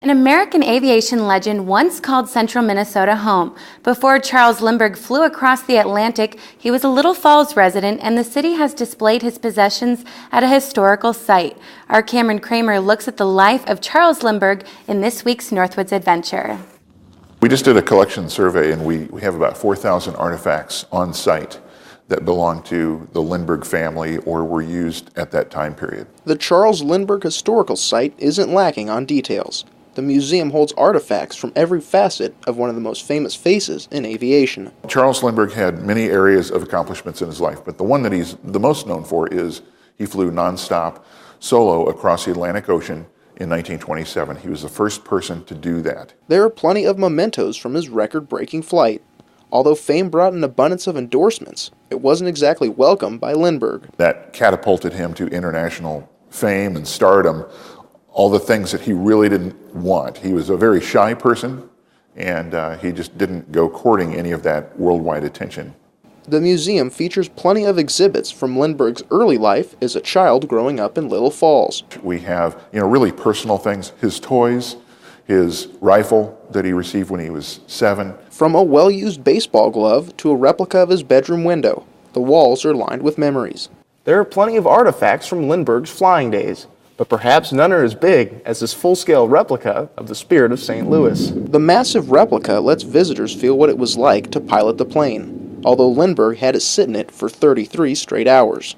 An American aviation legend once called central Minnesota home. Before Charles Lindbergh flew across the Atlantic, he was a Little Falls resident, and the city has displayed his possessions at a historical site. Our Cameron Kramer looks at the life of Charles Lindbergh in this week's Northwoods Adventure. We just did a collection survey, and we have about 4,000 artifacts on site that belong to the Lindbergh family or were used at that time period. The Charles Lindbergh Historical Site isn't lacking on details. The museum holds artifacts from every facet of one of the most famous faces in aviation. Charles Lindbergh had many areas of accomplishments in his life, but the one that he's the most known for is he flew nonstop solo across the Atlantic Ocean in 1927. He was the first person to do that. There are plenty of mementos from his record-breaking flight. Although fame brought an abundance of endorsements, it wasn't exactly welcomed by Lindbergh. That catapulted him to international fame and stardom, all the things that he really didn't want. He was a very shy person, and he just didn't go courting any of that worldwide attention. The museum features plenty of exhibits from Lindbergh's early life as a child growing up in Little Falls. We have, really personal things, his toys, his rifle that he received when he was 7. From a well-used baseball glove to a replica of his bedroom window, the walls are lined with memories. There are plenty of artifacts from Lindbergh's flying days, but perhaps none are as big as this full-scale replica of the Spirit of St. Louis. The massive replica lets visitors feel what it was like to pilot the plane, although Lindbergh had to sit in it for 33 straight hours.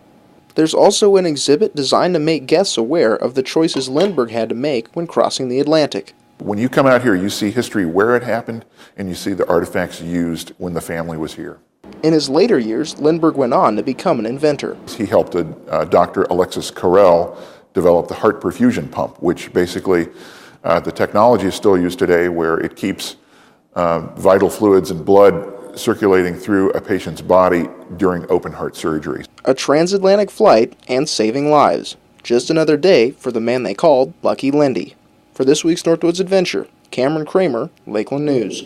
There's also an exhibit designed to make guests aware of the choices Lindbergh had to make when crossing the Atlantic. When you come out here, you see history where it happened, and you see the artifacts used when the family was here. In his later years, Lindbergh went on to become an inventor. He helped Dr. Alexis Carrel develop the heart perfusion pump, which basically the technology is still used today, where it keeps vital fluids and blood circulating through a patient's body during open heart surgery. A transatlantic flight and saving lives. Just another day for the man they called Lucky Lindy. For this week's Northwoods Adventure, Cameron Kramer, Lakeland News.